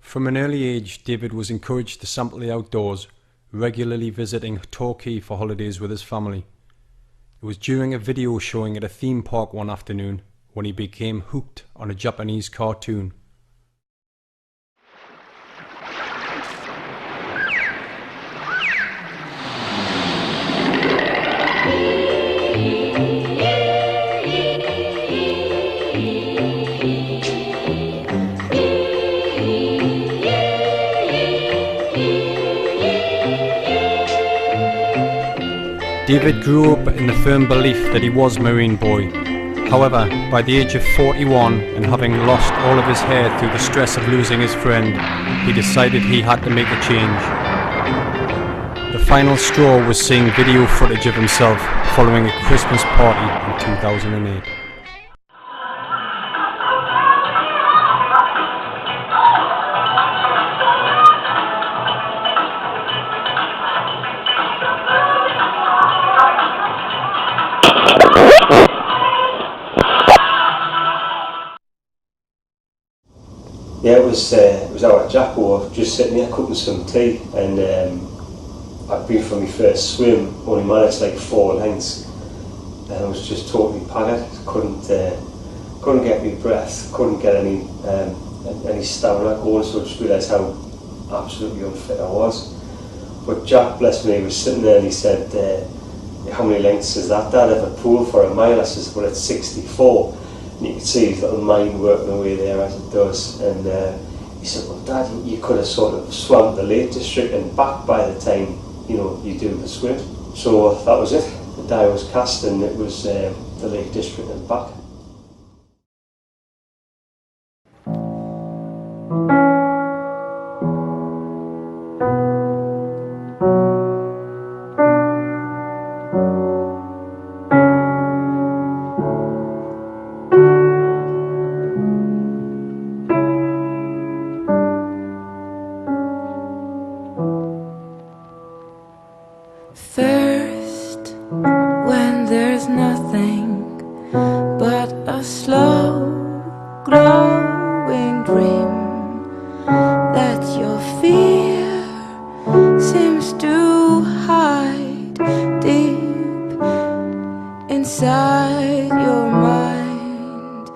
From an early age, David was encouraged to sample the outdoors, regularly visiting Torquay for holidays with his family. It was during a video showing at a theme park one afternoon when he became hooked on a Japanese cartoon. David grew up in the firm belief that he was Marine Boy. However, by the age of 41 and having lost all of his hair through the stress of losing his friend, he decided he had to make a change. The final straw was seeing video footage of himself following a Christmas party in 2008. Yeah, it was out at Jacko, just sitting there cooking some tea, and I'd been for my first swim, only managed like 4 lengths, and I was just totally panicked. Couldn't get my breath, couldn't get any stamina going, so I just realised how absolutely unfit I was. But Jack, bless me, was sitting there and he said, "How many lengths is that, Dad, of a pool for a mile?" I says, "Well, it's 64. And you could see his little mind working away there as it does. And he said, "Well, Dad, you could have sort of swam the Lake District and back by the time you do the swim." So that was it. The die was cast, and it was the Lake District and back. First, when there's nothing but a slow growing dream that your fear seems to hide deep inside your mind.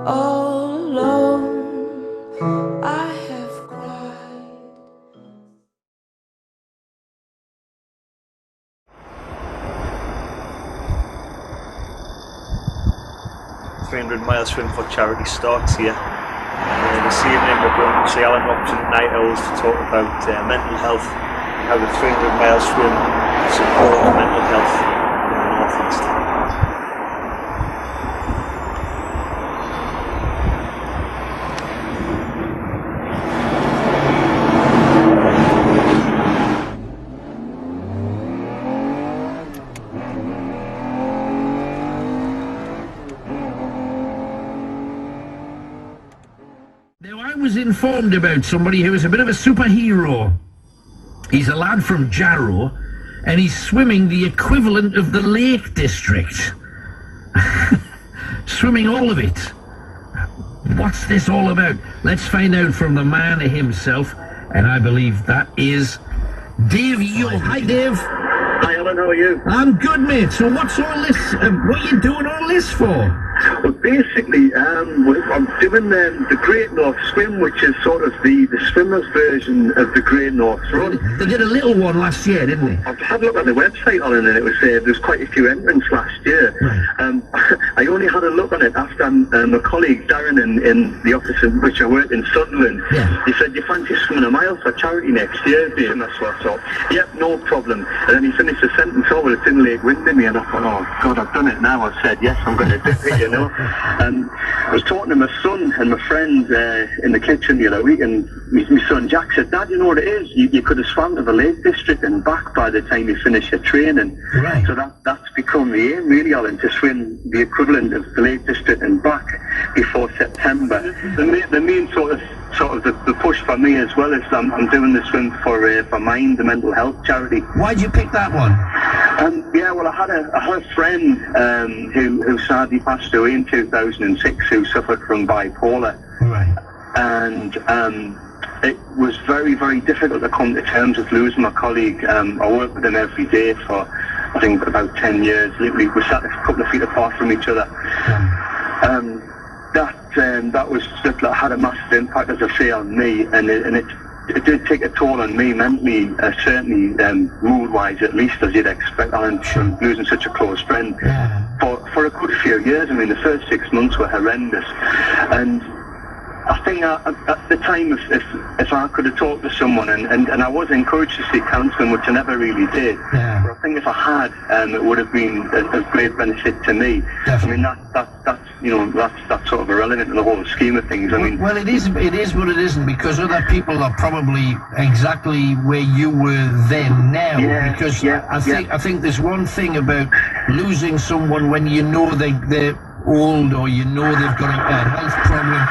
All alone, I have cried. 300-mile swim for charity starts here. This evening we're going to see Alan Robson at Night Owls to talk about mental health and how the 300-mile swim supports mental health in the North East. Now, I was informed about somebody who is a bit of a superhero. He's a lad from Jarrow, and he's swimming the equivalent of the Lake District. Swimming all of it. What's this all about? Let's find out from the man himself, and I believe that is Dave Young. Hi, Dave. Hi Alan, how are you? I'm good, mate. So what's all this? What are you doing all this for? Well, basically, I'm doing the Great North Swim, which is sort of the swimmer's version of the Great North Run. They did a little one last year, didn't they? I've had a look on the website on it, and it was there's quite a few entrants last year. Right. I only had a look on it after my colleague Darren in the office in which I work in Sunderland. Yeah. He said, "You fancy swimming a mile for charity next year, Dave?" And that's what I thought. "Yep, no problem." And then he finished the sentence, "Oh, well, it's in Lake Windermere," and I thought, "Oh God, I've done it now." I said, "Yes, I'm going to do it," you know. I was talking to my son and my friend in the kitchen the other week, and my son Jack said, "Dad, you know what it is? You could have swam to the Lake District and back by the time you finish your training." Right. So that's become the aim, really, Alan, to swim the equivalent of the Lake District and back before September. The main sort of the push for me as well is I'm doing the swim for Mind, the mental health charity. Why'd you pick that one? Yeah, well, I had a friend who sadly passed away in 2006 who suffered from bipolar. Right. And it was very, very difficult to come to terms with losing my colleague. I worked with him every day for, I think, about 10 years. Literally, we sat a couple of feet apart from each other. That had a massive impact, as I say, on me, and it did take a toll on me mentally, certainly mood-wise, at least, as you'd expect, from losing such a close friend. For a good few years. I mean, the first 6 months were horrendous, and I think at the time, if I could have talked to someone, and I was encouraged to seek counselling, which I never really did, but I think if I had, it would have been a great benefit to me. Definitely. I mean, that's sort of irrelevant in the whole scheme of things. I mean, well, it is, but it isn't, because other people are probably exactly where you were then now. I think there's one thing about losing someone when you know they're old, or you know they've got a health problem.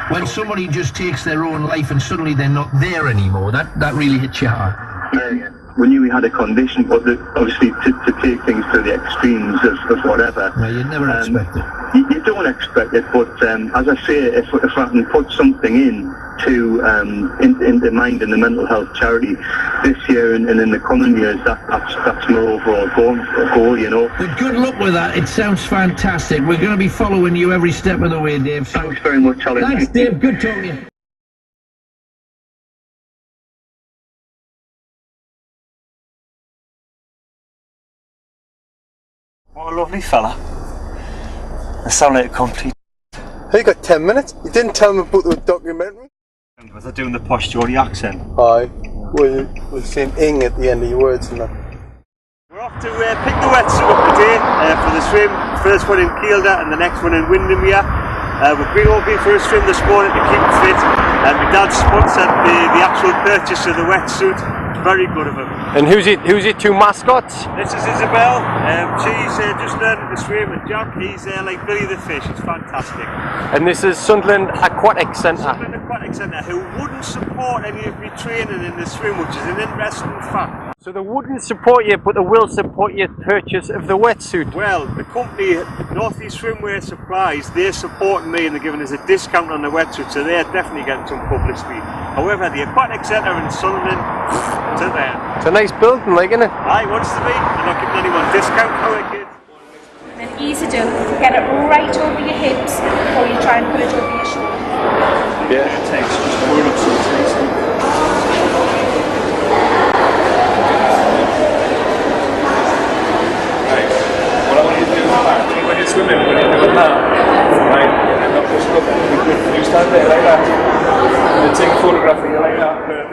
When somebody just takes their own life and suddenly they're not there anymore, that really hits you hard. Yeah. We knew we had a condition, but obviously to take things to the extremes of whatever. No, you'd never expect it. You don't expect it, but as I say, if I can put something into mind in the mental health charity this year and in the coming years, that's my overall goal, you know. But good luck with that. It sounds fantastic. We're going to be following you every step of the way, Dave. So thanks very much, Alan. Thanks, Dave. Good talking to you. What a lovely fella. I sound like a complete... Hey, you got 10 minutes? You didn't tell me about the documentary? Was I doing the posh Geordie accent? Aye. Well, you're saying ing at the end of your words and that. We're off to pick the wetsuit up today for the swim. First one in Kielder and the next one in Windermere. We've all been for a swim this morning to keep fit. My dad sponsored the actual purchase of the wetsuit. Very good of him. And who's it two mascots? This is Isabel. She's just learning to swim, and Jack, he's like Billy the Fish. It's fantastic. And this is Sunderland Aquatic Centre. Sunderland Aquatic Centre, who wouldn't support any of me training in the swim, which is an interesting fact. So they wouldn't support you, but they will support your purchase of the wetsuit. Well, the company, North East Swimwear Supplies, they're supporting me and they're giving us a discount on the wetsuit, so they're definitely getting some publicity. However, the Aquatic Centre in Sunderland, it's in there. It's a nice building, like, isn't it? Aye, wants to be. They're not giving anyone discount, how it kids. And easy to get it right over your hips before you try and put it over your shoulders. Yeah. It takes just a warm up, so it's easy. What I want you to do is when you're swimming, when you're doing that, right, and not just look, you stand there like that, and then take a photograph of you like that, perfect.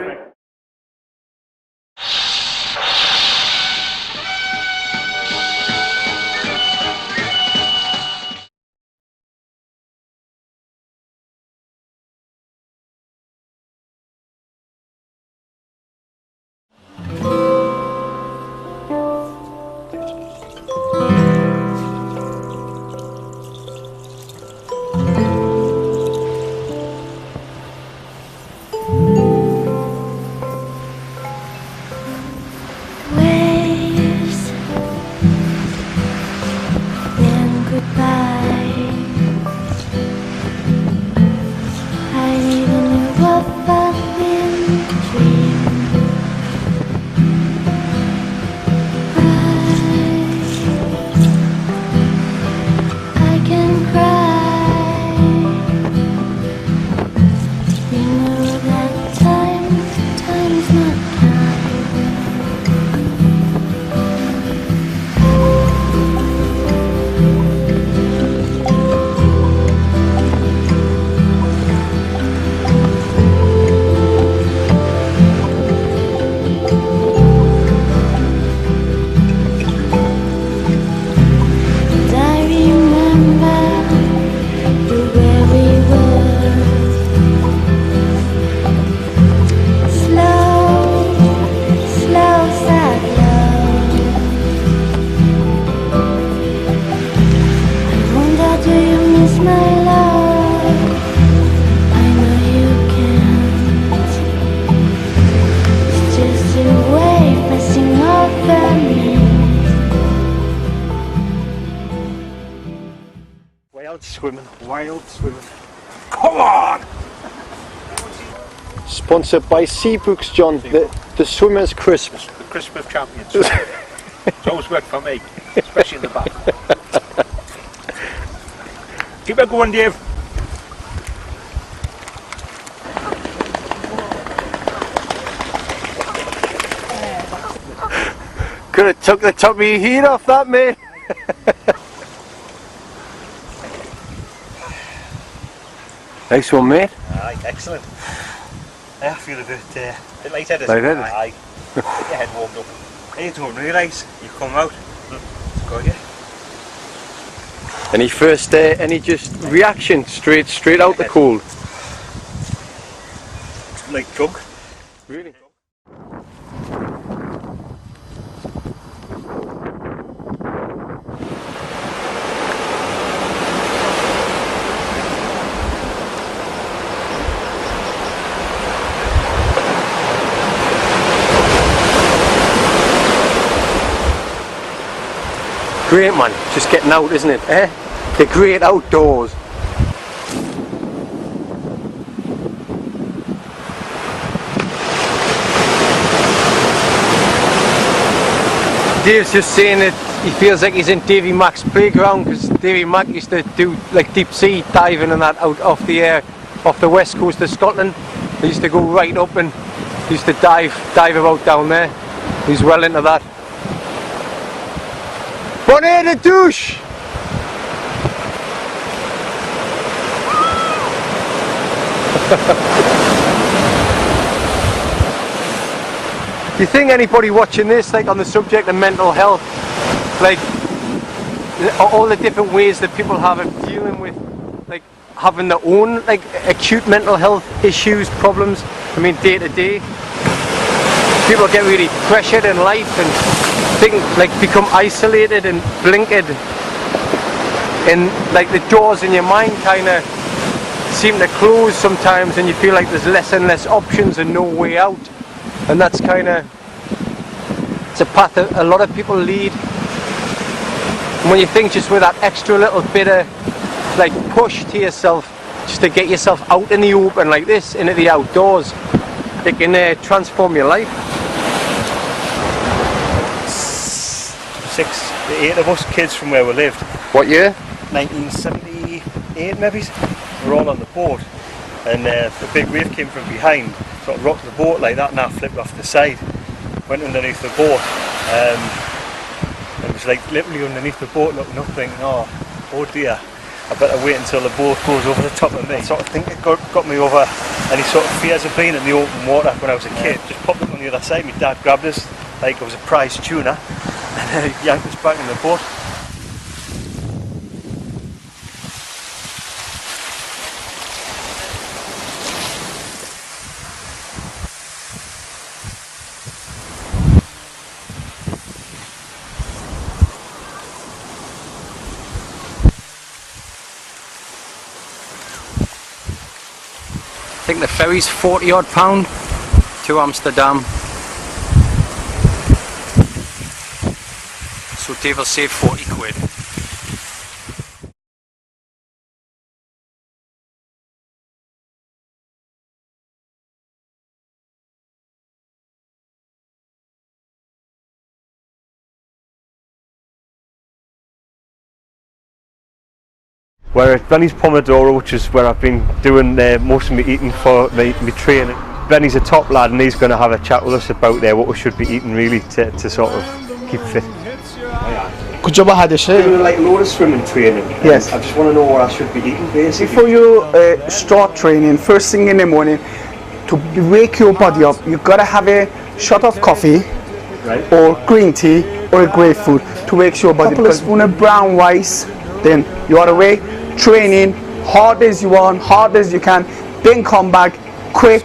Waves, then goodbye. I even knew what I've been dreaming. I can cry. We know that time's not kind. And I remember where we were. Slow, sad love. I wonder, do you miss my love? I know you can't. It's just a wave passing over me. Wild swimming, wild swimming. Come on! Sponsored by Seabrooks, John, the swimmer's crisp. The crisp of champions. It's always worked for me, especially in the back. Keep it going, Dave. Could have took the top of your heat off that, mate. Nice one, mate. Aye, excellent. I feel a bit lightheaded. Lightheaded? Aye. Get your head warmed up. You don't realise you come out. It's got you. Any first, any just reaction straight out the cold? Like drunk. Really? Great, man, just getting out, isn't it? Eh? The great outdoors. Dave's just saying that he feels like he's in Davy Mack's playground, because Davy Mack used to do like deep sea diving and that out off the west coast of Scotland. He used to go right up and he used to dive about down there. He's well into that. Bonnet de douche! Do you think anybody watching this, like on the subject of mental health, like all the different ways that people have of dealing with, like having their own like acute mental health issues, problems? I mean, day to day, people get really pressured in life and become isolated and blinkered, and like the doors in your mind kind of seem to close sometimes, and you feel like there's less and less options and no way out. And that's kind of, it's a path that a lot of people lead. And when you think just with that extra little bit of like push to yourself, just to get yourself out in the open like this, into the outdoors, it can transform your life. 8 of us kids from where we lived. What year? 1978 maybe. We were all on the boat, and a big wave came from behind, sort of rocked the boat like that, and I flipped off the side, went underneath the boat. It was like literally underneath the boat, looking up, thinking, oh dear, I better wait until the boat goes over the top of me. I sort of think it got me over any sort of fears of being in the open water when I was a kid. Just popped up on the other side. My dad grabbed us like it was a prize tuna and yanked us back in the boat. I think the ferry's £40 odd to Amsterdam. So Dave will save 40 quid. We're at Benny's Pomodoro, which is where I've been doing most of my eating for my training. Benny's a top lad, and he's going to have a chat with us about what we should be eating really to sort of keep fit. Good job, I had this. Doing like a load of swimming training. Yes. I just want to know what I should be eating basically. Before you start training, first thing in the morning, to wake your body up, you've got to have a shot of coffee, right, or green tea, or a grapefruit to wake your body. Couple of spoon of brown rice, then you are away, training, hard as you want, hard as you can, then come back, quick,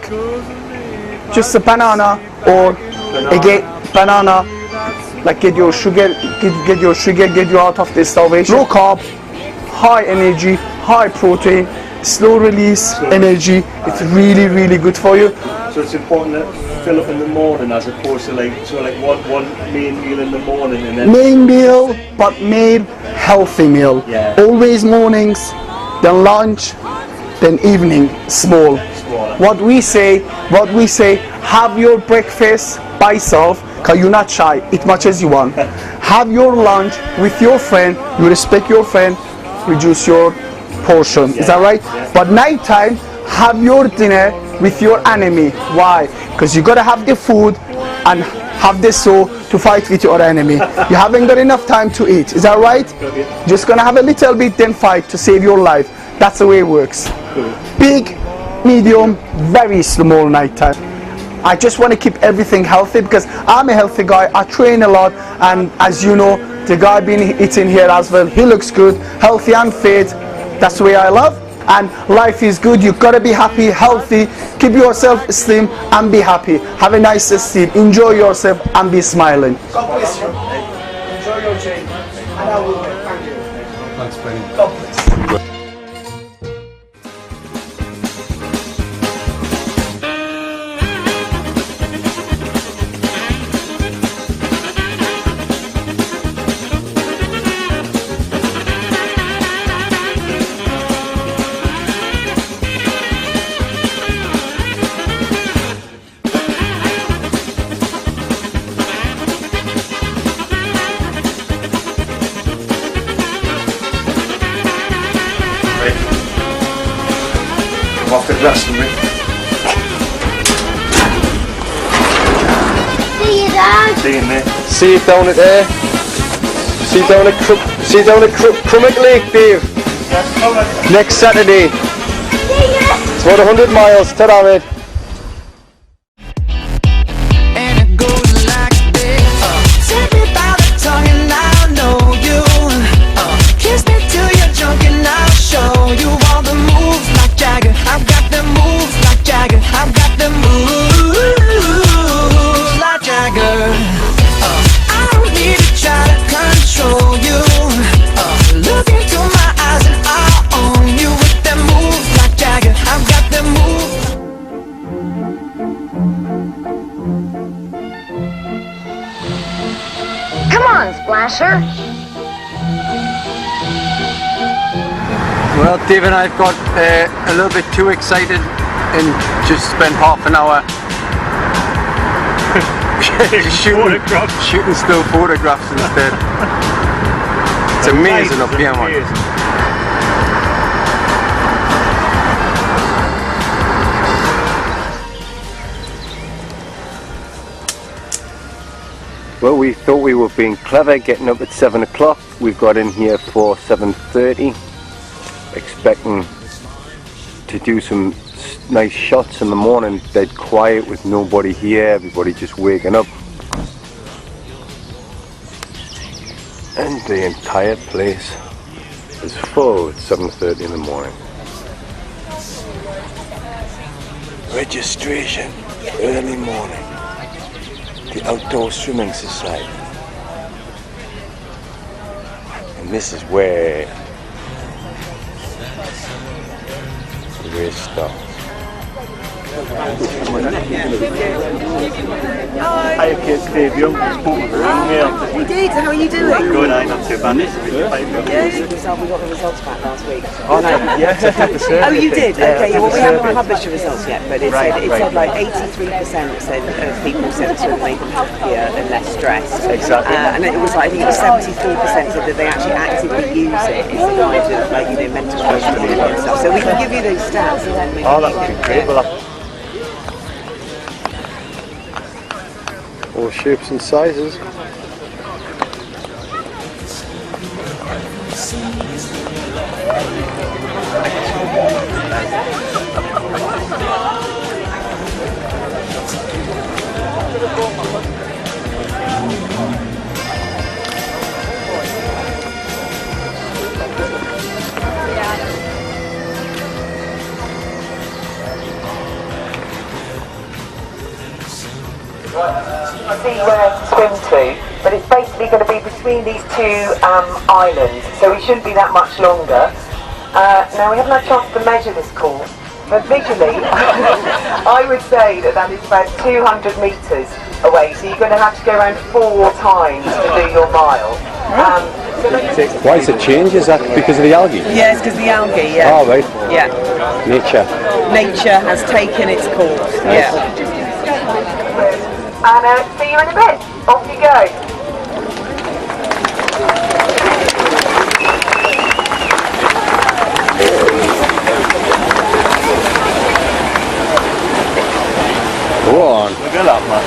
just a banana or a banana, like get your sugar, get you out of this starvation. Low carb, high energy, high protein, slow release energy. It's really, really good for you. So it's important to fill up in the morning as opposed to like one main meal in the morning and then main meal, but made healthy meal. Yeah. Always mornings, then lunch, then evening, small. smaller. what we say, have your breakfast by yourself, because you're not shy, eat much as you want. Have your lunch with your friend, you respect your friend, reduce your portion. Is that right? But nighttime, have your dinner with your enemy. Why? Because you gotta have the food and have the soul to fight with your enemy. You haven't got enough time to eat. Is that right? Just gonna have a little bit, then fight to save your life. That's the way it works. Big, medium, very small nighttime. I just want to keep everything healthy because I'm a healthy guy. I train a lot, and as you know, the guy been eating here as well, he looks good, healthy and fit. That's the way I love. And life is good. You gotta be happy, healthy, keep yourself slim and be happy. Have a nice sleep, enjoy yourself and be smiling. God bless you. Enjoy your change. And I will thank you. Thanks, Benny. God bless. I'm off the grass for me. See you, Dad. See you, mate. See you down at there. See you down at Crummock Lake, Dave. Next Saturday. It's about 100 miles. Ta-da, mate. Splasher. Well, Dave and I've got a little bit too excited and just spent half an hour shooting still photographs instead. It's amazing up here, man. Well, we thought we were being clever getting up at 7 o'clock. We've got in here for 7:30, expecting to do some nice shots in the morning, dead quiet with nobody here, everybody just waking up. And the entire place is full at 7:30 in the morning. Registration, early morning. The Outdoor Swimming Society. And this is where it starts. Hi kids, Dave Young, spoke with her email. You did, how are you doing? Good, not too bad. We got the results back last week. Oh no, yeah, oh you did? Okay, well we haven't published the results yet, but it said like 83% said of people said it made them happier and less stressed. Exactly. And it was like, I think it was 74% said that they actually actively use it as a guide of like, mental health and stuff. So we can give you those stats. Oh, that would be great. Well, all shapes and sizes. See where to swim to, but it's basically going to be between these two islands, so we shouldn't be that much longer. Now we haven't had a chance to measure this course, but visually I would say that is about 200 metres away, so you're going to have to go around 4 times to do your mile. Why is it changed? Is that because of the algae? Yeah, it's because the algae, yeah. Oh, right. Yeah. Nature. Nature has taken its course, yeah. And see you in a bit. Off you go. Go on. Look at that, man.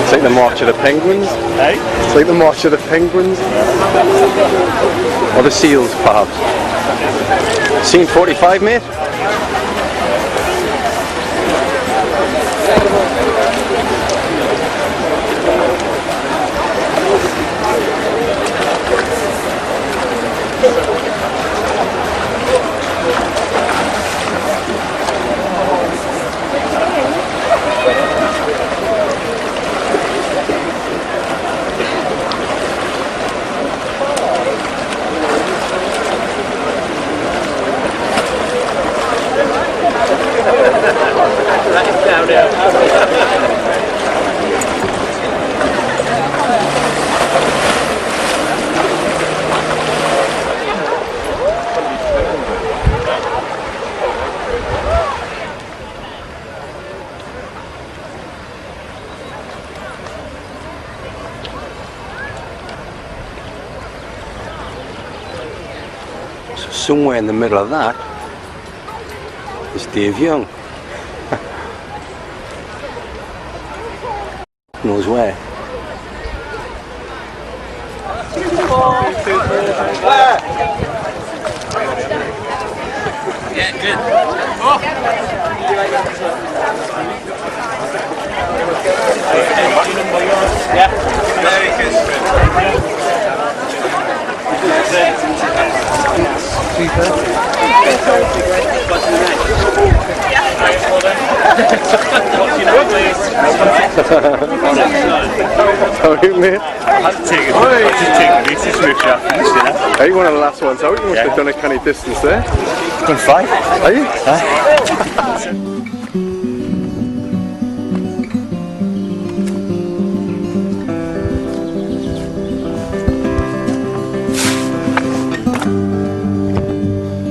It's like the March of the Penguins. Hey? It's like the March of the Penguins. Or the Seals, perhaps. Scene 45, mate? Somewhere in the middle of that is Dave Young. Knows where. Yeah, good. Oh. Yeah. Very good. Sorry, mate. I just take the races with you after this, you know. Are you one of the last ones out? You must have done a canny distance there. Done 5. Are you?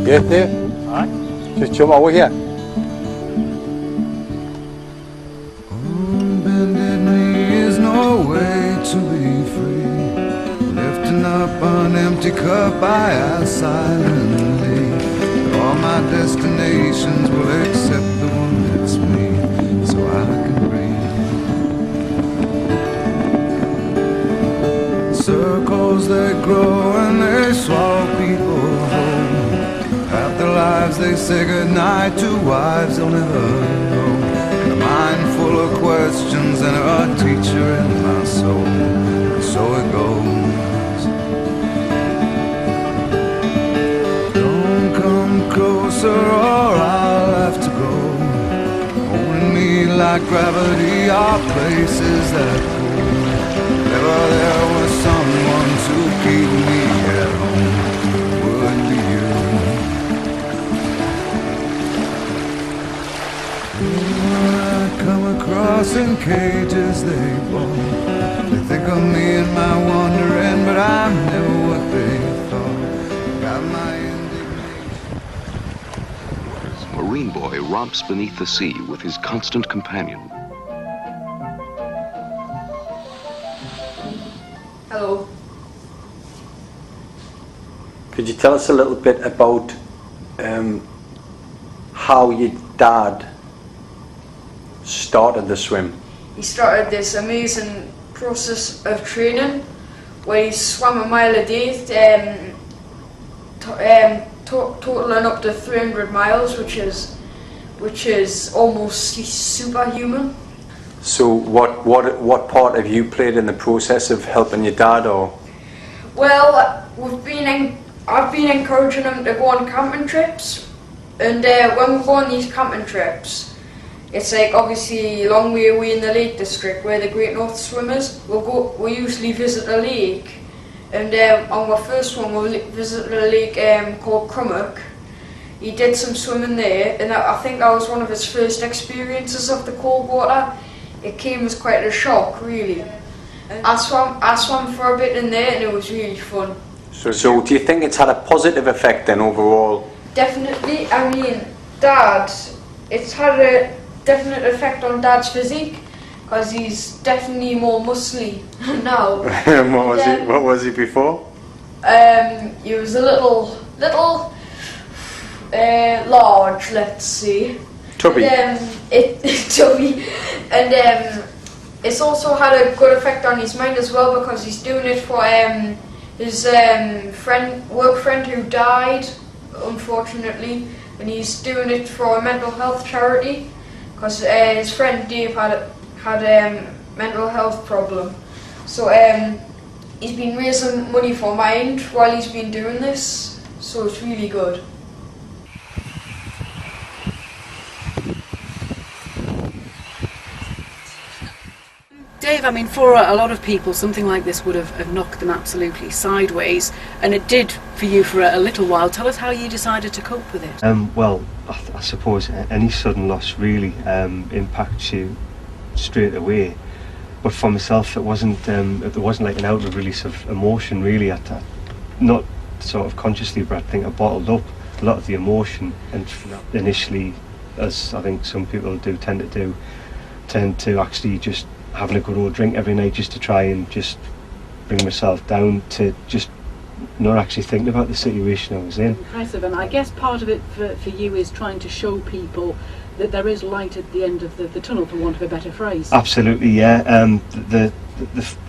Get there. Aye. Just jump over here. Bended knee is no way to be free. Lifting up an empty cup, I ask silently. All my destinations will accept the one that's me, so I can breathe. Circles they grow and they swallow people whole. Half their lives they say goodnight to wives they'll never know. A mind full of questions and a teacher in my soul. And so it goes. Don't come closer or I'll have to go. Holding me like gravity are places that pull. Never there was someone to keep me at home. Would be you. Come across in cages they bought. They think of me and my wandering, but I'm never what they thought. Got my indignation. Marine boy romps beneath the sea with his constant companion. Hello. Could you tell us a little bit about how your dad started the swim? He started this amazing process of training where he swam a mile a day, totaling up to 300 miles, which is almost superhuman. So what part have you played in the process of helping your dad, or? Well, I've been encouraging him to go on camping trips, and when we go on these camping trips, it's like obviously a long way away in the Lake District where the Great North Swim is. We'll usually visit a lake, and on our first one we'll visit a lake called Crummock. he did some swimming there, and I think that was one of his first experiences of the cold water. It came as quite a shock, really. I swam for a bit in there, and it was really fun. So do you think it's had a positive effect then overall? Definitely. I mean, Dad, it's had a definite effect on Dad's physique, because he's definitely more muscly now. What was he before? He was a little large, let's say. Tubby. Tubby. And it's also had a good effect on his mind as well, because he's doing it for his work friend who died, unfortunately, and he's doing it for a mental health charity, because his friend Dave had a mental health problem. So he's been raising money for Mind while he's been doing this, so it's really good. Dave, I mean, for a lot of people, something like this would have knocked them absolutely sideways, and it did for you for a little while. Tell us how you decided to cope with it. Well, I suppose any sudden loss really impacts you straight away. But for myself, it wasn't like an outward release of emotion really. Not sort of consciously, but I think I bottled up a lot of the emotion, and initially, as I think some people tend to actually just having a good old drink every night just to try and just bring myself down to just not actually thinking about the situation I was in. Impressive, and I guess part of it for you is trying to show people that there is light at the end of the tunnel, for want of a better phrase. Absolutely, yeah. The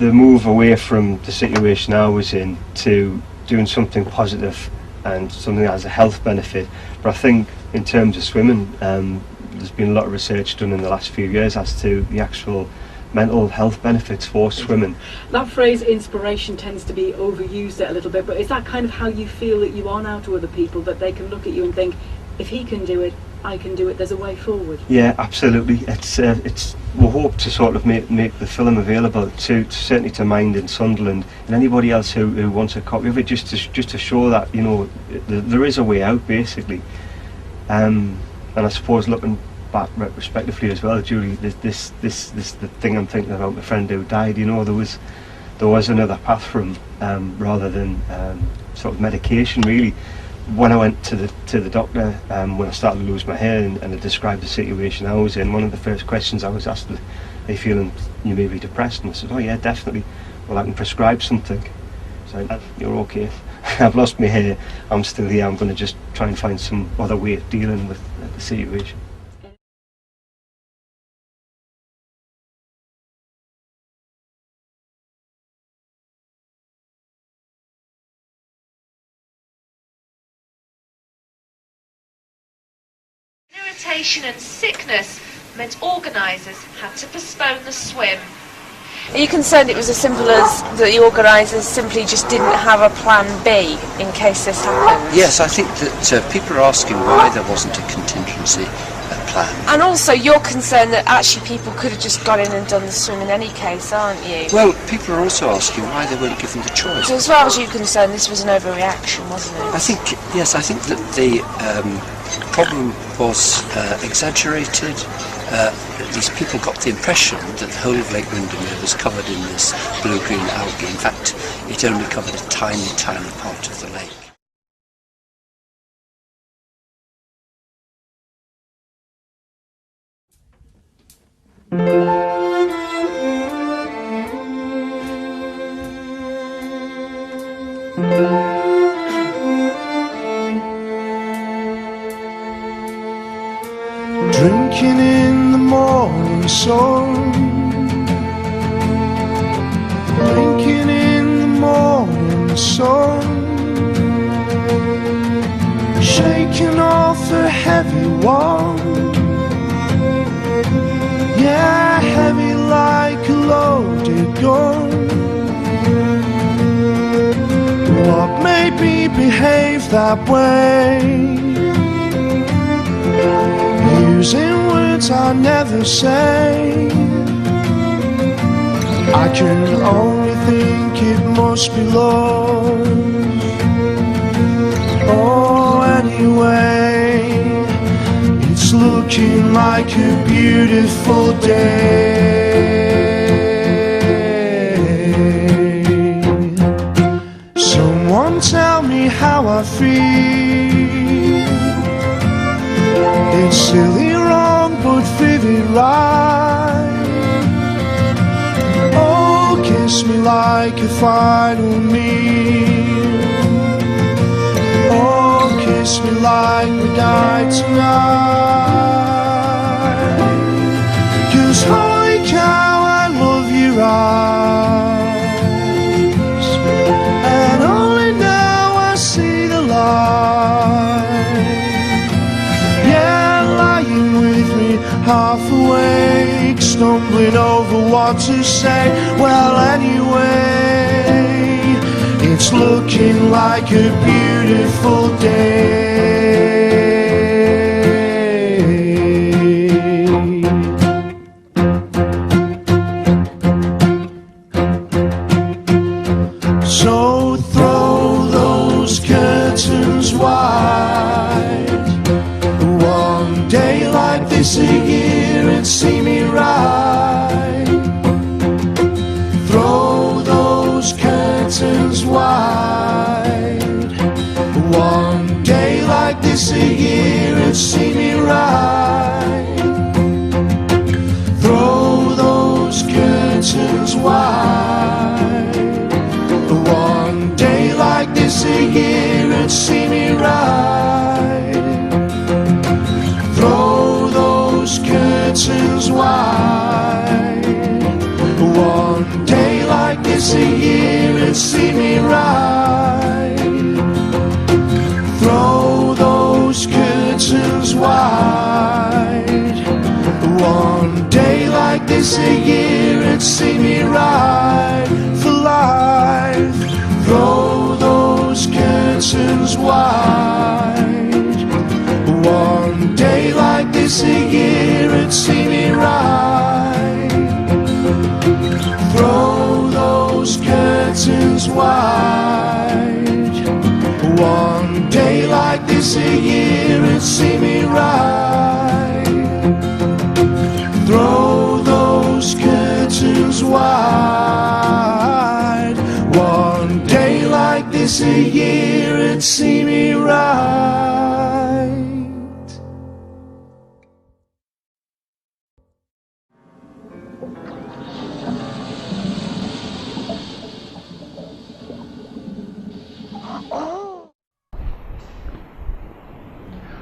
move away from the situation I was in to doing something positive and something that has a health benefit. But I think in terms of swimming, there's been a lot of research done in the last few years as to the actual mental health benefits for swimming. That phrase inspiration tends to be overused a little bit, but is that kind of how you feel that you are now to other people, that they can look at you and think, if he can do it, I can do it, there's a way forward? Yeah, absolutely. It's we hope to sort of make the film available to certainly to Mind in Sunderland and anybody else who wants a copy of it, just to show that, you know, there is a way out basically. And I suppose looking back retrospectively as well, Julie, this the thing I'm thinking about, my friend who died, you know, there was another path for him, rather than sort of medication really. When I went to the doctor, when I started to lose my hair and I described the situation I was in, one of the first questions I was asked was, "Are you feeling you may be depressed?" And I said, "Oh yeah, definitely. Well, I can prescribe something." So "You're okay. I've lost my hair. I'm still here. I'm going to just try and find some other way of dealing with the situation." Irritation and sickness meant organisers had to postpone the swim. Are you concerned it was as simple as that the organisers simply just didn't have a plan B in case this happened? Yes, I think that people are asking why there wasn't a contingency plan. And also you're concerned that actually people could have just got in and done the swim in any case, aren't you? Well, people are also asking why they weren't given the choice. So as far as you're concerned, this was an overreaction, wasn't it? I think that the problem was exaggerated. At least people got the impression that the whole of Lake Windermere was covered in this blue-green algae. In fact, it only covered a tiny, tiny part of the lake. Drinking in the morning sun, drinking in the morning sun, shaking off a heavy one, yeah, heavy like a loaded gun. What made me behave that way? Using words I never say, I can only think it must be love. Oh, anyway. like a beautiful day. Someone tell me how I feel. It's silly wrong but vivid right. Oh, kiss me like a final meal. Oh, kiss me like we died tonight. 'Cause holy cow, I love your eyes, and only now I see the light. Yeah, lying with me, half awake, stumbling over what to say. Well, anyway, it's looking like a beautiful day. So throw those curtains wide. One day like this a year and see me right. Throw those curtains wide. One day like this a year and see me right. Throw those curtains wide. One day like this a year and see me right. Throw those curtains wide. One day like this a year and see me right. Throw those curtains wide. One day like this a year and see me right for life. Throw those curtains wide. One day like this a year and see me right. Throw those curtains wide. One day like this a year and see me right. Throw those curtains wide. One day like this a year and see me right.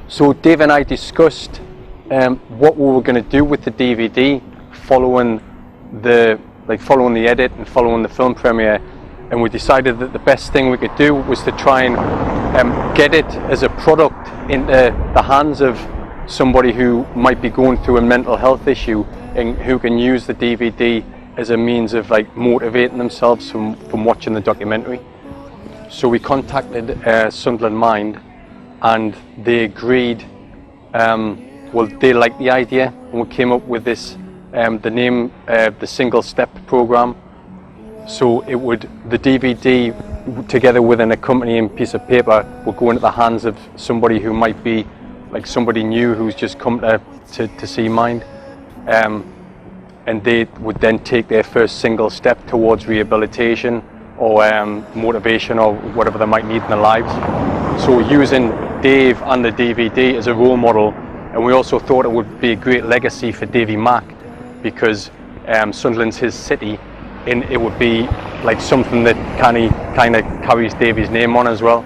So Dave and I discussed what we were going to do with the DVD following the edit and following the film premiere, and we decided that the best thing we could do was to try and get it as a product into the hands of somebody who might be going through a mental health issue and who can use the DVD as a means of like motivating themselves from watching the documentary. So we contacted Sunderland Mind, and they agreed. Well, they liked the idea, and we came up with this, the name, the Single Step Program. So the DVD, together with an accompanying piece of paper, will go into the hands of somebody who might be like somebody new who's just come to see Mind, and they would then take their first single step towards rehabilitation or motivation or whatever they might need in their lives. So using Dave and the DVD as a role model, and we also thought it would be a great legacy for Davy Mack, because Sunderland's his city, and it would be like something that kind of carries Davy's name on as well.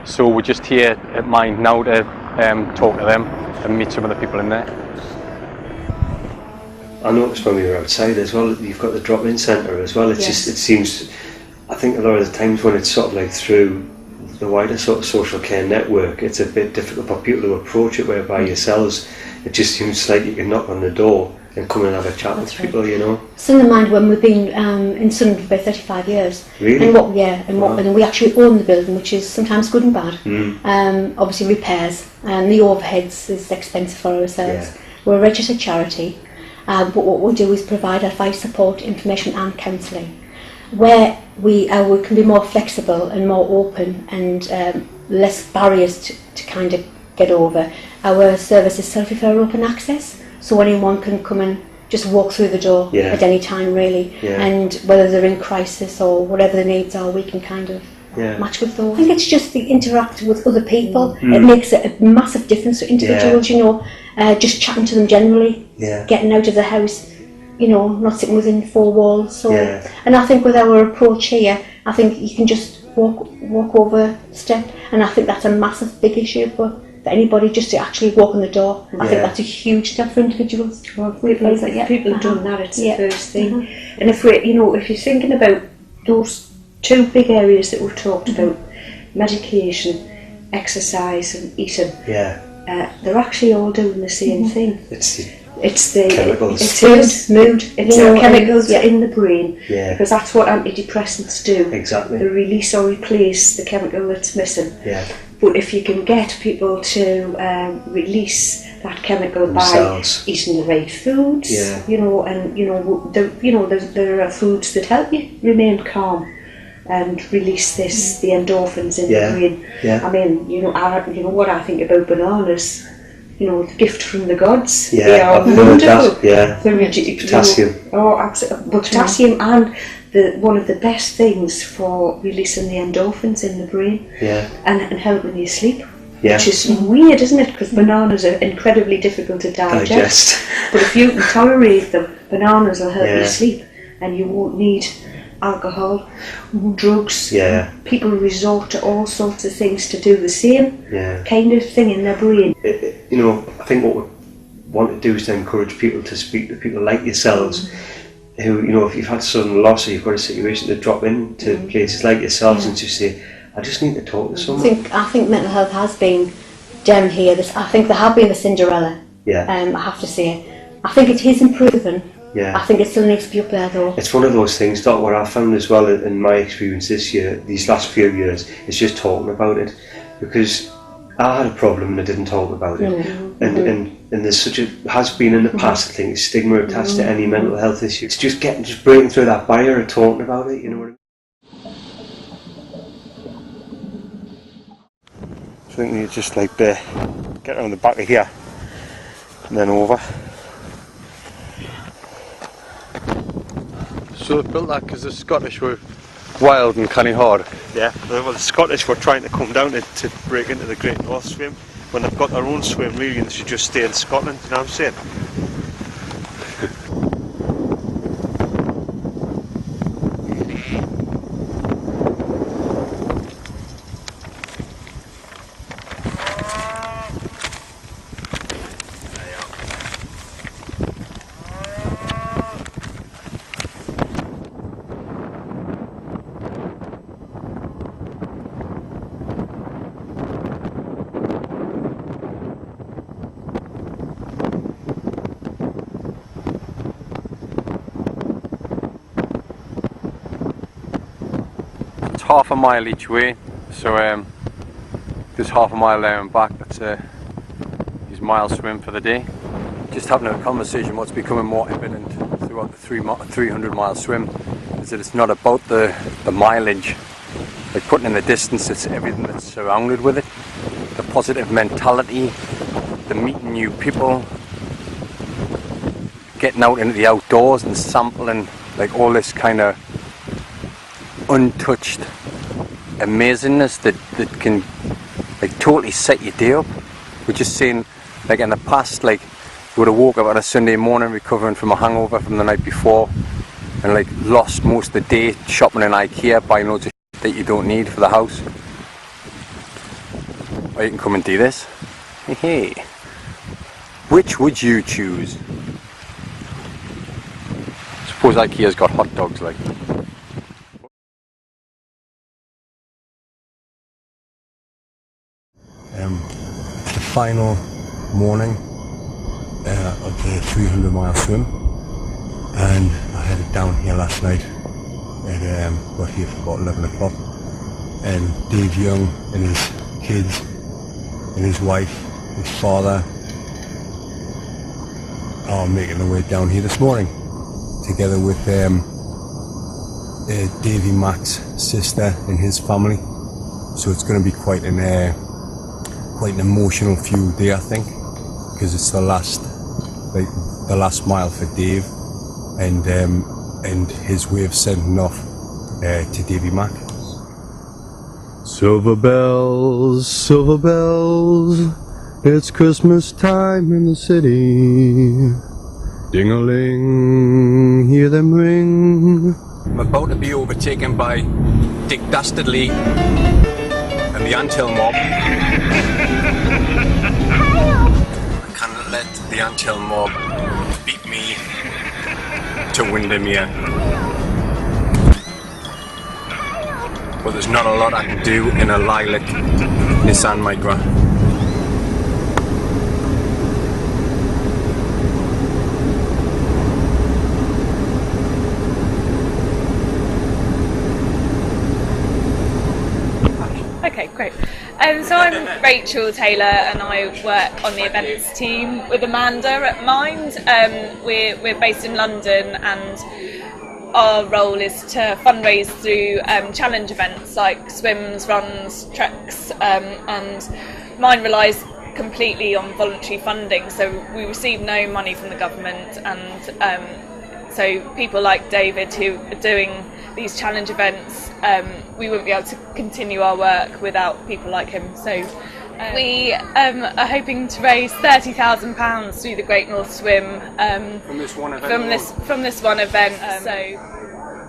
So we're just here at Mind now to talk to them and meet some of the people in there. I noticed when we were outside as well, you've got the drop-in centre as well. It's just, it seems, I think a lot of the times when it's sort of like through the wider sort of social care network, it's a bit difficult for people to approach it, whereby yourselves, it just seems like you can knock on the door and come and have a chat with people, you know. Sunderland Mind, when we've been in Sunderland for about 35 years. Really? And we actually own the building, which is sometimes good and bad. Obviously repairs, and the overheads is expensive for ourselves. We're a registered charity, but what we do is provide advice, support, information and counselling. Where we can be more flexible and more open and less barriers to kind of get over. Our service is self-referral open access, so anyone can come and just walk through the door at any time, really. And whether they're in crisis or whatever the needs are, we can kind of match with those. I think it's just the interacting with other people. It makes a massive difference to individuals, you know, just chatting to them generally, getting out of the house, you know, not sitting within four walls. So, and I think with our approach here, I think you can just walk over, step, and I think that's a massive big issue for anybody, just to actually walk in the door. I think that's a huge step for individuals. Well, people have done that, it's the first thing. And if we, you know, if you're thinking about those two big areas that we've talked about, medication, exercise and eating, they're actually all doing the same thing. It's the chemicals. It's mood. It's the chemicals in the brain. Because that's what antidepressants do. Exactly. They release or replace the chemical that's missing. But if you can get people to release that chemical themselves by eating the right foods, you know, and you know, there are foods that help you remain calm and release the endorphins in the brain. I mean, you know what I think about bananas. You know, the gift from the gods. They are wonderful. Potassium. You know, absolutely. But potassium and one of the best things for releasing the endorphins in the brain and helping you sleep. Which is weird, isn't it? Because bananas are incredibly difficult to digest. But if you can tolerate them, bananas will help you sleep, and you won't need alcohol, drugs. People resort to all sorts of things to do the same kind of thing in their brain. You know, I think what we want to do is to encourage people to speak to people like yourselves, who, you know, if you've had sudden loss or you've got a situation to drop into places like yourselves and just say, I just need to talk to someone. I think mental health has been down here. I think there have been the Cinderella. I have to say. I think it is improving. I think it still needs to be up there though. It's one of those things, Doc, what I found as well in my experience this year, these last few years, is just talking about it. Because I had a problem and I didn't talk about it. And there's has been in the past, I think, a stigma attached to any mental health issue. It's just breaking through that barrier and talking about it, you know what I mean? So I think you just like get around the back of here and then over. So they built that because the Scottish were wild and kind of hard. Well, the Scottish were trying to come down to break into the Great North Swim when they've got their own swim, really, and they should just stay in Scotland, you know what I'm saying? Half a mile each way, so there's half a mile there and back. That's his mile swim for the day. Just having a conversation, what's becoming more evident throughout the 300-mile swim is that it's not about the mileage, like putting in the distance, it's everything that's surrounded with it. The positive mentality, the meeting new people, getting out into the outdoors and sampling, like all this kind of untouched amazingness that can like totally set your day up. We're just saying, like in the past, like you would have woke up on a Sunday morning recovering from a hangover from the night before and like lost most of the day shopping in IKEA, buying loads of shit that you don't need for the house. Or you can come and do this. Hey, which would you choose? Suppose IKEA's got hot dogs, like. The final morning of the 300-mile swim, and I headed down here last night and got here for about 11 o'clock, and Dave Young and his kids and his wife, his father are making their way down here this morning together with Davey Mack's sister and his family, so it's going to be quite an emotional few day, I think, because it's the last like the last mile for Dave, and his way of sending off to Davy Mac. Silver bells, it's Christmas time in the city. Ding-a-ling, hear them ring. I'm about to be overtaken by Dick Dastardly and the Anthill mob. I can't let the Anthill mob beat me to Windermere. But there's not a lot I can do in a lilac Nissan Micra. Okay, great. So I'm Rachel Taylor and I work on the events team with Amanda at Mind. We're based in London and our role is to fundraise through challenge events like swims, runs, treks, and Mind relies completely on voluntary funding, so we receive no money from the government, and so people like David who are doing these challenge events, we wouldn't be able to continue our work without people like him. So we are hoping to raise £30,000 through the Great North Swim from this one event. From this one event. So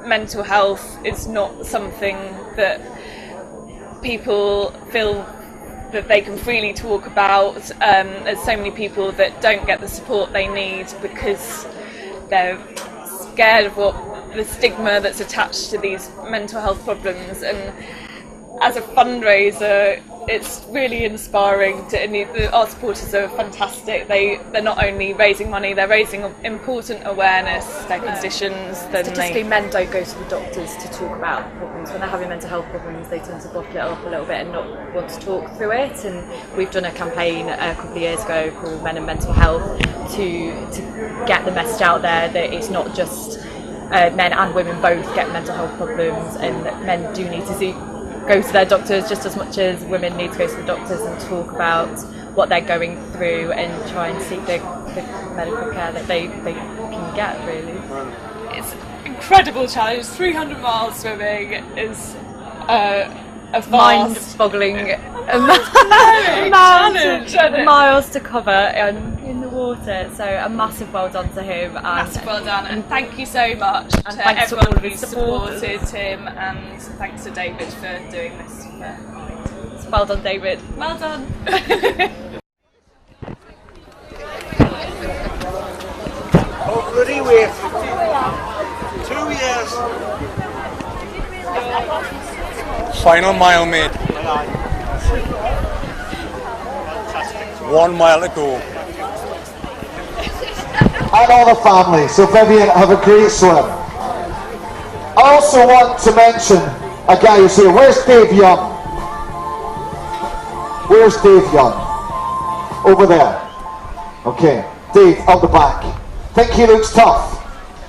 mental health is not something that people feel that they can freely talk about. There's so many people that don't get the support they need because they're scared of what the stigma that's attached to these mental health problems, and as a fundraiser it's really inspiring our supporters are fantastic. They're not only raising money, they're raising important awareness of their conditions. Statistically, men don't go to the doctors to talk about problems. When they're having mental health problems, they tend to bottle it up a little bit and not want to talk through it. And we've done a campaign a couple of years ago called Men and Mental Health to get the message out there that it's not just men and women both get mental health problems, and that men do need to go to their doctors just as much as women need to go to the doctors and talk about what they're going through and try and seek the medical care that they can get, really. It's an incredible challenge. 300 miles swimming is a mind-boggling miles to cover in the water, so a massive well done to him. Massive well done, and thank you so much and to thanks everyone to all of who's his supported him, and thanks to David for doing this. Well done, David. Well done. Oh, bloody wait. 2 years. Final mile, mate. 1 mile to go. And all the family. So Vivian, have a great swim. I also want to mention a guy who's here. Where's Dave Young? Where's Dave Young? Over there. Okay, Dave, out the back. Think he looks tough.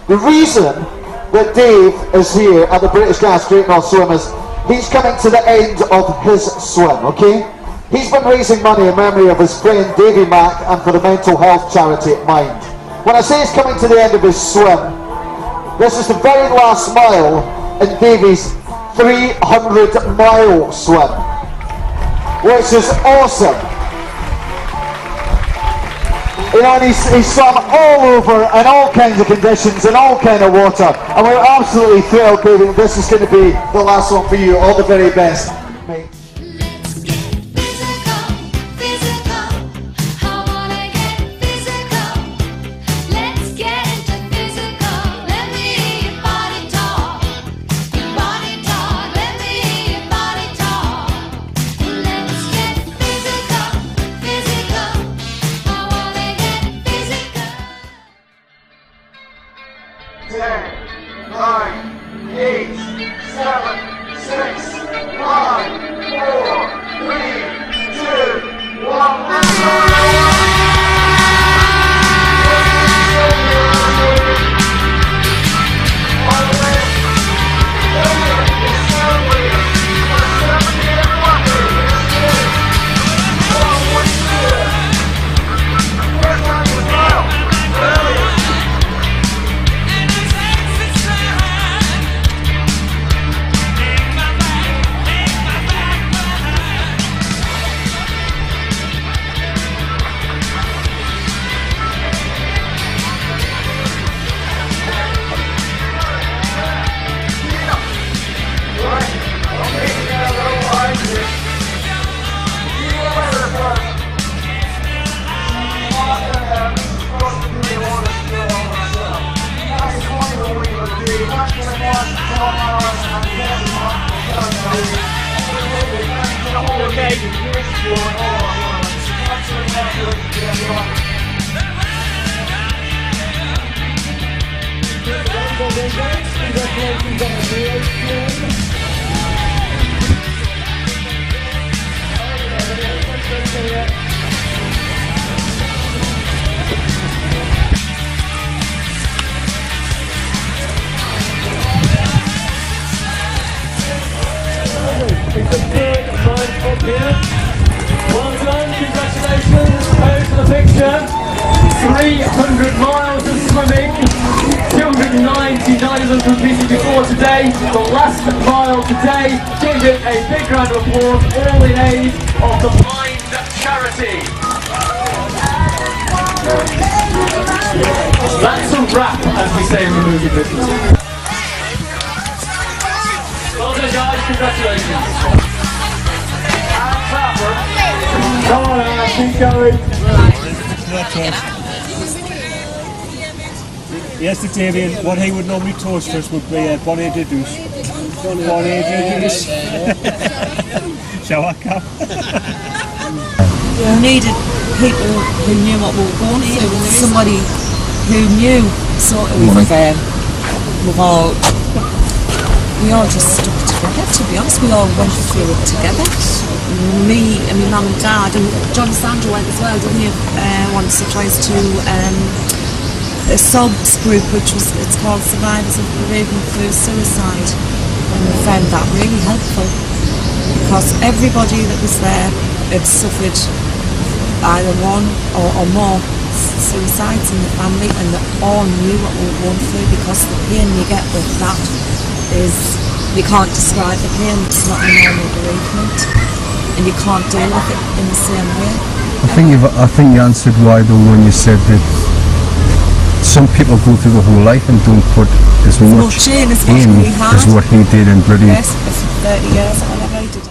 The reason that Dave is here at the British Gas Great North Swim is he's coming to the end of his swim, okay? He's been raising money in memory of his friend Davy Mack and for the mental health charity at Mind. When I say he's coming to the end of his swim, this is the very last mile in Davy's 300-mile swim, which is awesome. You know, and he's swum all over in all kinds of conditions, in all kind of water, and we're absolutely thrilled, David. This is going to be the last one for you. All the very best, mate. Well done, congratulations, pose for the picture. 300 miles of swimming, 299 of them completed before today. The last mile today, give it a big round of applause, all in aid of the blind charity. That's a wrap, as we say in the movie business. Well done guys, congratulations. Come on, Anna, keep going. Yesterday, Damien, what he would normally toast for us would be Bonnet de Douce. Bonnet de Douce. Shower cap. We needed people who knew what we were going through, somebody who knew sort of we all just stuck together, to be honest. We all went through it together. Me and my mum and dad, and John Sandra went as well, didn't you? Once or twice to a SOBS group, it's called Survivors of Bereavement Through Suicide, and we found that really helpful because everybody that was there had suffered either one or more suicides in the family, and they all knew what we were going through, because the pain you get with that is, you can't describe the pain. It's not a normal bereavement, and you can't deal with it in the same way. I think you answered why though when you said that some people go through the whole life and don't put as much in as what he did, and bloody. Yes, for 30 years, whatever I did.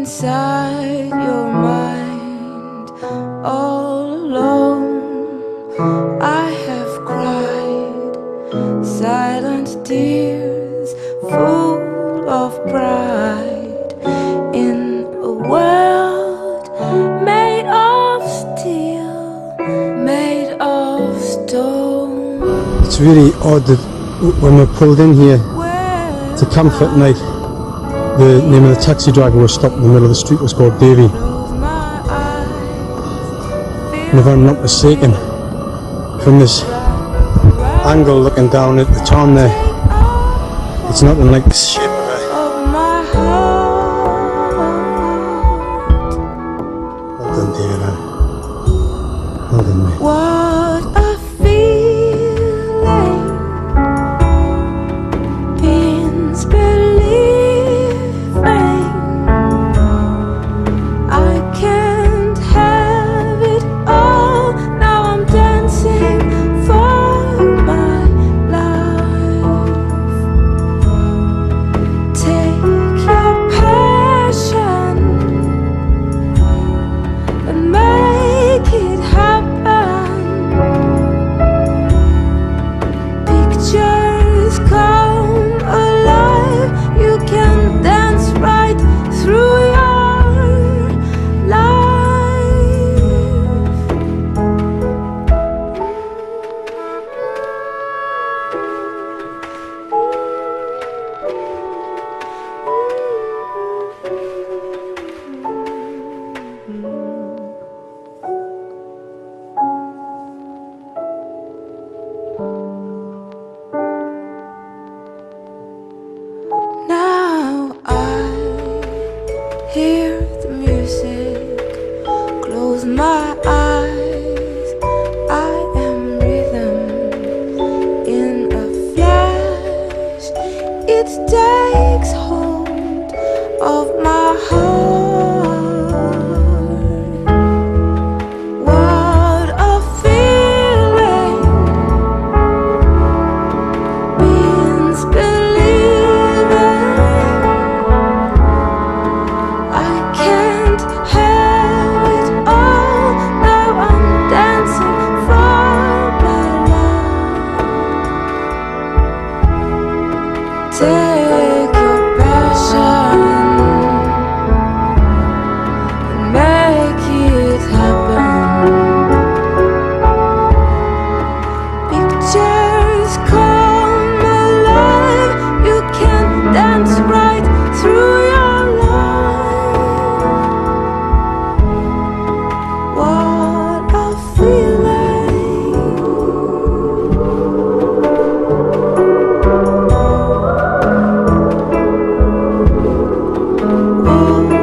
inside your mind all alone. I have cried silent tears full of pride in a world made of steel, made of stone. It's really odd that when we're pulled in here to camp at night, the name of the taxi driver was stopped in the middle of the street was called Davy. And if I'm not mistaken, from this angle looking down at the town there, it's nothing like the shape of it. Well done, David. Well done, mate. What a feeling means believing I can't have it all. Now I'm dancing for my life. Take your passion and make it happen. Pictures come alive. You can dance right through your Now I hear the music, close my eyes, I am rhythm in a flash. It takes hold of my heart. What a feeling means I can't have it all. Now I'm dancing for my life. Take your passion and make it happen. Pictures come alive. You can dance right through your life. What a feeling. What a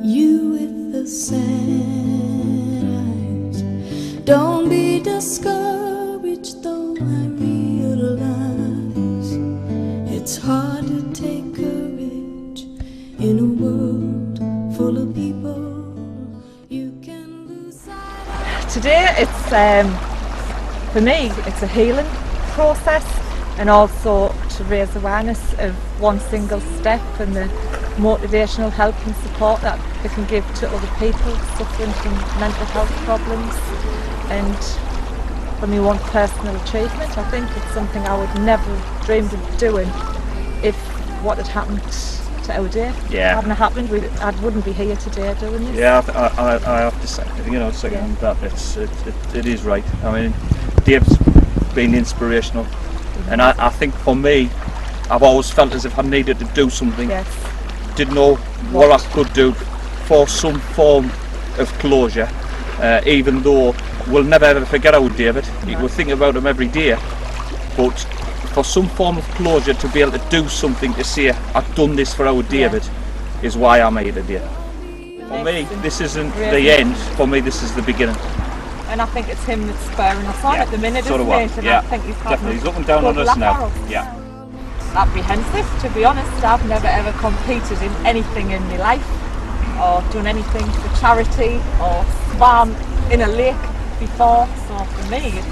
You with the sad eyes, don't be discouraged, though I realize it's hard to take courage in a world full of people. You can lose sight. Today it's, for me, it's a healing process, and also to raise awareness of one single step and the motivational help and support that they can give to other people suffering from mental health problems. And for me, one personal achievement, I think it's something I would never have dreamed of doing if what had happened to our day hadn't happened. I wouldn't be here today doing this. Yeah, I have to say, second that it is right. I mean, Dave's been inspirational, and I think for me, I've always felt as if I needed to do something. Yes. Didn't know what I could do for some form of closure, even though we'll never ever forget our David. We'll think about him every day, but for some form of closure, to be able to do something, to say I've done this for our David, is why I'm here today. For me, this isn't the end. For me, this is the beginning. And I think it's him that's spurring us on at the minute, So isn't do I. it? And Yeah, I think he's definitely. He's looking down on us now. Yeah. Apprehensive, to be honest. I've never ever competed in anything in my life, or done anything for charity, or swam in a lake before. So for me, it's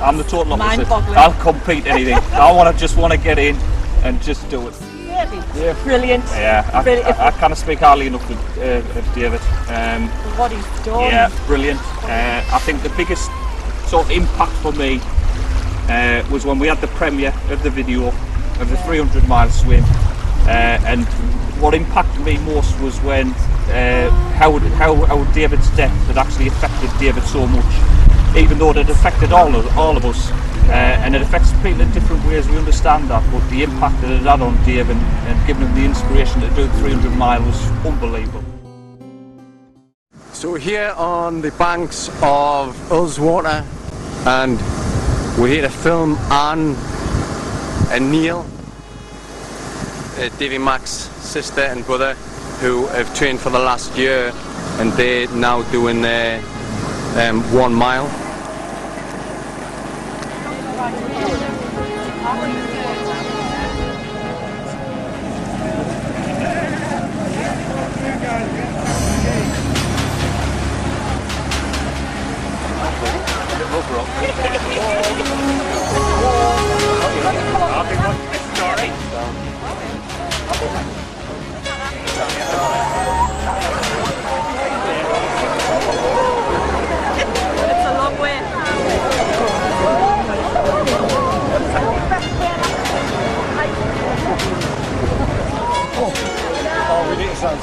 I'm the total opposite. mind-boggling. I'll compete anything. I just want to get in and just do it. Really? Yeah. Brilliant. Yeah, I can't speak highly enough of David. What he's done. Yeah, brilliant. I think the biggest sort of impact for me was when we had the premiere of the video of the 300-mile swim, and what impacted me most was when how David's death had actually affected David so much, even though it had affected all of us. And it affects people in different ways, we understand that, but the impact that it had on Dave and giving him the inspiration to do 300 miles was unbelievable. So we're here on the banks of Ullswater, and we're here to film Anne and Neil, Davy Mac's sister and brother, who have trained for the last year, and they're now doing their 1 mile. It's a long way. Oh, we need to sound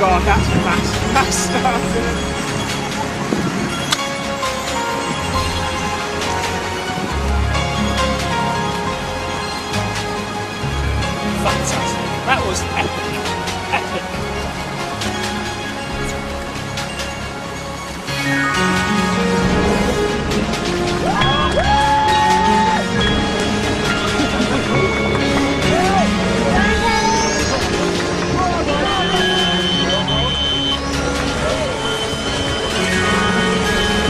God, that's a mass start. Fantastic. That was epic. Epic.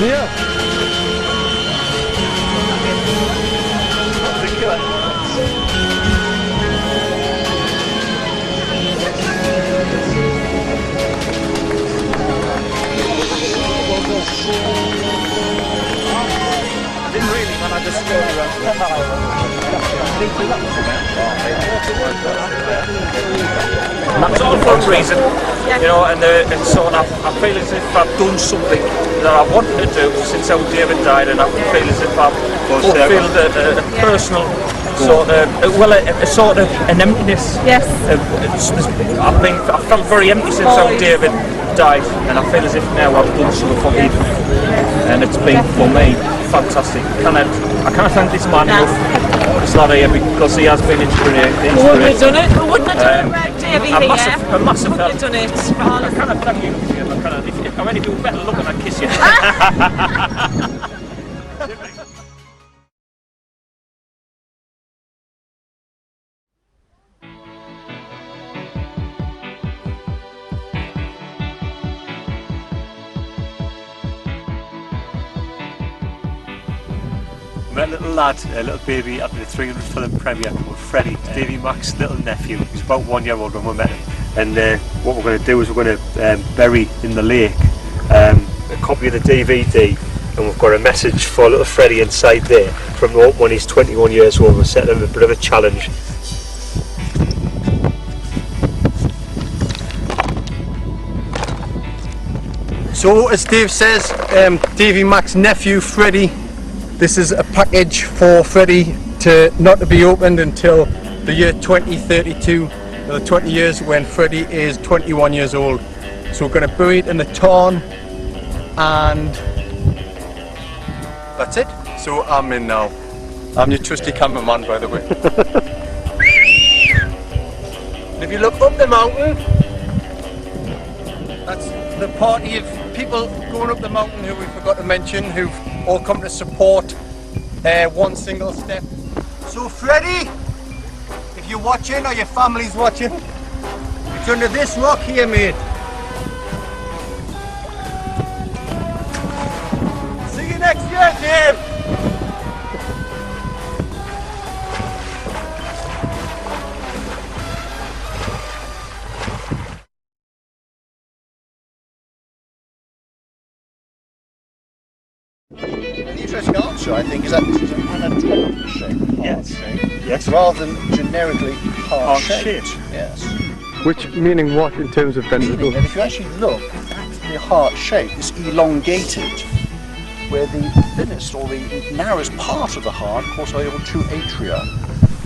Yeah. Didn't really, man, I just scored around the and that's all for a reason, you know, and so I feel as if I've done something that I wanted to do since our David died, and I feel as if I've fulfilled a personal sort of, a sort of an emptiness. Yes. I felt very empty since our David died, and I feel as if now I've done something for him, and it's been, for me, fantastic. I can't thank this man enough. It's not here because he has been inspiring. We wouldn't have done it. We wouldn't have done it without Davy here. A massive We wouldn't have done it for all I of can't thank you. If I'm any do better look and I'd kiss you. Met a little lad, a little baby at the 300 film premiere called Freddie, Davy Mac's little nephew. He's about 1 year old when we met him. And what we're going to do is we're going to bury in the lake a copy of the DVD, and we've got a message for little Freddie inside there from when he's 21 years old. We're setting him a bit of a challenge. So as Dave says, Davey Mac's nephew Freddie, this is a package for Freddie not to be opened until the year 2032, the 20 years when Freddie is 21 years old. So we're going to bury it in the tarn, and that's it. So I'm in now. I'm your trusty cameraman, by the way. And if you look up the mountain, that's the party of people going up the mountain who we forgot to mention, who've all come to support One Single Step. So Freddie, if you're watching or your family's watching, it's under this rock here, mate. See you next year, Dave. The interesting answer, I think, is that this is an anatomical shape, heart shape, yes, rather than generically heart-shaped. Yes. Which meaning what in terms of ventricle? Meaning that if you actually look at the heart shape, it's elongated, where the thinnest or the narrowest part of the heart, of course, are your two atria,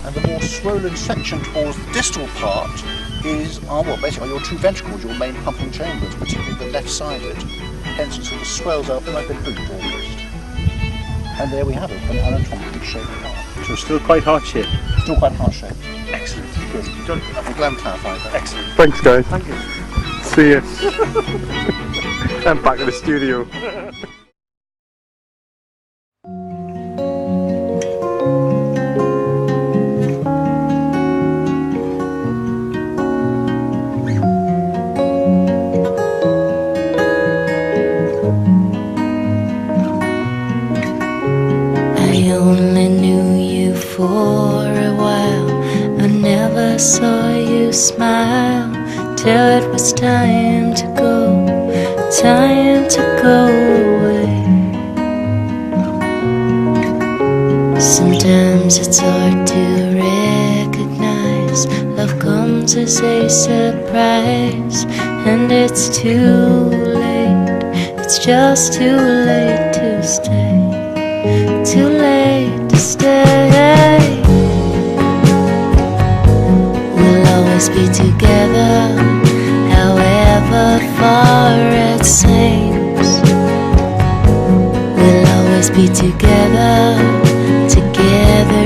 and the more swollen section towards the distal part is, well, basically your two ventricles, your main pumping chambers, particularly the left-sided. Hence it sort of swells up like a boot almost. And there we have it, an anatomically shaped heart. So still quite heart-shaped? Still quite heart-shaped. Excellent. Good. Done. I'm glad we clarified that. Excellent. Thanks, guys. Thank you. See you. I'm back to the studio. I saw you smile till it was time to go away. Sometimes it's hard to recognize love comes as a surprise, and it's too late, it's just too late to stay, too late to stay. Always be together, however far it seems. We'll always be together, together